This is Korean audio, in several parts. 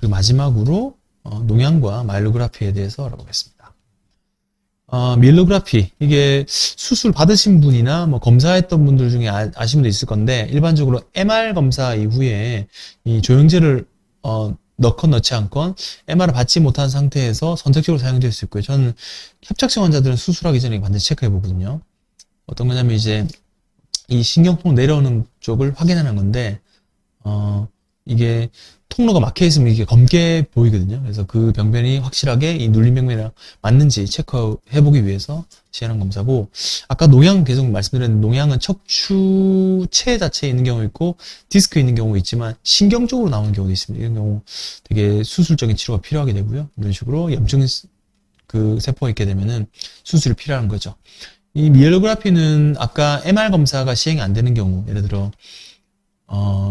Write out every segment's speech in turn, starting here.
그리고 마지막으로 농양과 마일로그라피에 대해서 알아보겠습니다. 밀로그라피, 이게 수술 받으신 분이나 뭐 검사했던 분들 중에 아시는 분도 있을 건데, 일반적으로 MR 검사 이후에 이 조영제를 넣건 넣지 않건 MR을 받지 못한 상태에서 선택적으로 사용될 수 있고요. 저는 협착증 환자들은 수술하기 전에 반드시 체크해 보거든요. 어떤 거냐면 이제 이 신경통 내려오는 쪽을 확인하는 건데, 이게 통로가 막혀 있으면 이게 검게 보이거든요. 그래서 그 병변이 확실하게 이 눌린 병변이랑 맞는지 체크해 보기 위해서 시행하는 검사고, 아까 농양 계속 말씀드렸는데, 농양은 척추체 자체에 있는 경우 있고 디스크에 있는 경우 있지만 신경 쪽으로 나오는 경우도 있습니다. 이런 경우 되게 수술적인 치료가 필요하게 되고요. 이런 식으로 염증 그 세포가 있게 되면은 수술이 필요한 거죠. 이 미엘로그라피는 아까 MR 검사가 시행이 안 되는 경우, 예를 들어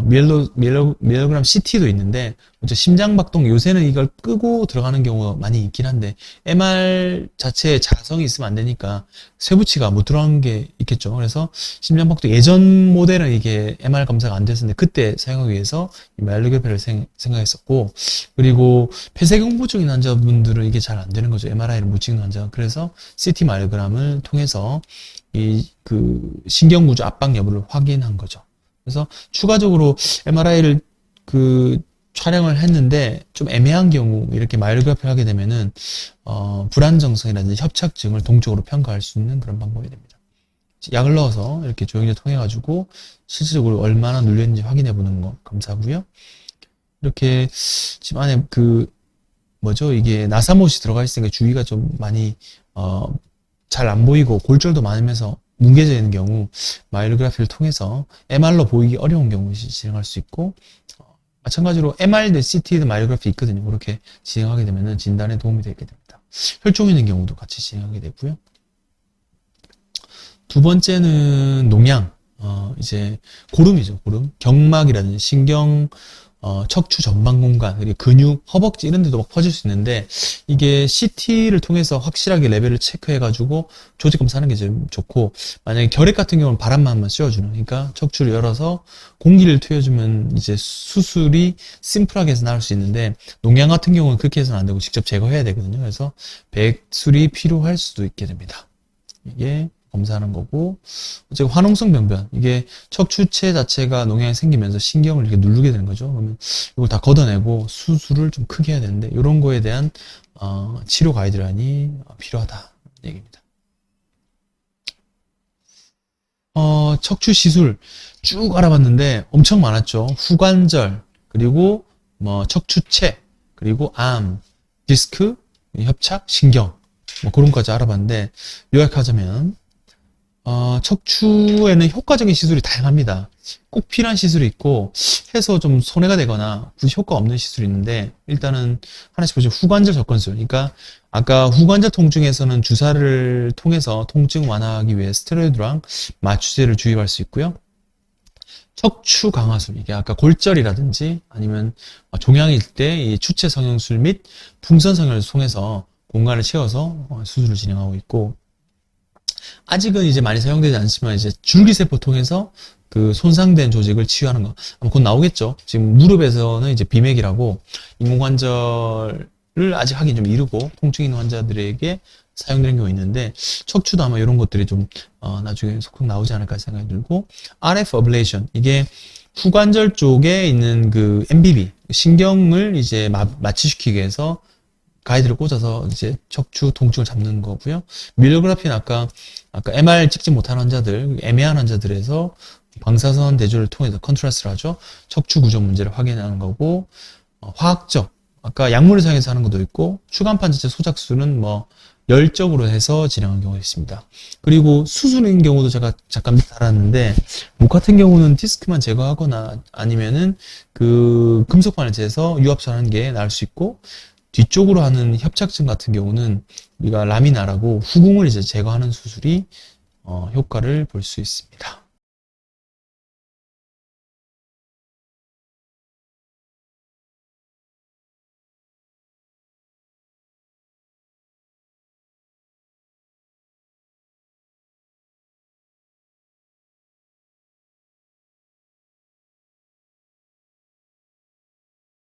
미엘로그램 CT도 있는데, 심장박동, 요새는 이걸 끄고 들어가는 경우가 많이 있긴 한데, MR 자체에 자성이 있으면 안 되니까 쇠붙이가 못 들어가는 게 있겠죠. 그래서 심장박동, 예전 모델은 이게 MR 검사가 안 됐었는데, 그때 사용하기 위해서 이 마일로그래피를 생각했었고, 그리고 폐쇄경부증인 환자분들은 이게 잘 안 되는 거죠. MRI를 못 찍는 환자. 그래서 CT 마일로그램을 통해서 그 신경구조 압박 여부를 확인한 거죠. 그래서 추가적으로 MRI를 촬영을 했는데 좀 애매한 경우, 이렇게 마일로그래피를 하게 되면은 불안정성이라든지 협착증을 동적으로 평가할 수 있는 그런 방법이 됩니다. 약을 넣어서 이렇게 조영제 통해 가지고 실질적으로 얼마나 눌렸는지 확인해 보는 거 검사고요. 이렇게 지금 안에 이게 나사못이 들어가 있으니까 주위가 좀 많이 잘 안 보이고 골절도 많으면서 뭉개져 있는 경우, 마일로그래피를 통해서 MR로 보이기 어려운 경우 진행할 수 있고, 마찬가지로 MR 대 CT도 마일로그래피 있거든요. 그렇게 진행하게 되면 진단에 도움이 되게 됩니다. 혈종이 있는 경우도 같이 진행하게 되고요. 두 번째는 농양, 이제 고름이죠. 고름, 경막이라든지 신경, 척추 전방 공간, 그리고 근육, 허벅지 이런 데도 막 퍼질 수 있는데, 이게 CT를 통해서 확실하게 레벨을 체크해가지고 조직 검사하는 게 좀 좋고, 만약에 결핵 같은 경우는 바람만 씌워주는, 그러니까 척추를 열어서 공기를 튀어주면 이제 수술이 심플하게 해서 나올 수 있는데, 농양 같은 경우는 그렇게 해서는 안 되고 직접 제거해야 되거든요. 그래서 백술이 필요할 수도 있게 됩니다. 이게 검사하는 거고, 어쨌든 화농성 병변, 이게 척추체 자체가 농양이 생기면서 신경을 이렇게 누르게 되는 거죠. 그러면 이걸 다 걷어내고 수술을 좀 크게 해야 되는데, 이런 거에 대한 치료 가이드라인이 필요하다 얘기입니다. 척추 시술 쭉 알아봤는데 엄청 많았죠. 후관절, 그리고 뭐 척추체, 그리고 암, 디스크, 협착, 신경, 뭐 그런 거까지 알아봤는데, 요약하자면 척추에는 효과적인 시술이 다양합니다. 꼭 필요한 시술이 있고, 해서 좀 손해가 되거나 굳이 효과 없는 시술이 있는데, 일단은 하나씩 보죠. 후관절 접근술. 그러니까 아까 후관절 통증에서는 주사를 통해서 통증 완화하기 위해 스테로이드랑 마취제를 주입할 수 있고요. 척추 강화술, 이게 아까 골절이라든지 아니면 종양일 때 이 추체 성형술 및 풍선 성형을 통해서 공간을 채워서 수술을 진행하고 있고, 아직은 이제 많이 사용되지 않지만 이제 줄기세포 통해서 그 손상된 조직을 치유하는 거 아마 곧 나오겠죠. 지금 무릎에서는 이제 비맥이라고 인공관절을 아직 하기 좀 이르고 통증 있는 환자들에게 사용되는 경우가 있는데, 척추도 아마 이런 것들이 좀 나중에 속속 나오지 않을까 생각이 들고, RF 어블레이션, 이게 후관절 쪽에 있는 그 MBB 신경을 이제 마취시키기 위해서 가이드를 꽂아서 이제 척추 통증을 잡는 거고요. 밀로그래피는 아까 MR 찍지 못한 환자들, 애매한 환자들에서 방사선 대조를 통해서 컨트라스트를 하죠. 척추 구조 문제를 확인하는 거고, 화학적, 아까 약물을 사용해서 하는 것도 있고, 추간판 자체 소작술은 뭐 열적으로 해서 진행하는 경우가 있습니다. 그리고 수술인 경우도 제가 잠깐 알았는데, 목 같은 경우는 디스크만 제거하거나 아니면은 그 금속판을 재서 유압선하는 게 나을 수 있고, 뒤쪽으로 하는 협착증 같은 경우는 우리가 라미나라고 후궁을 이제 제거하는 수술이 효과를 볼 수 있습니다.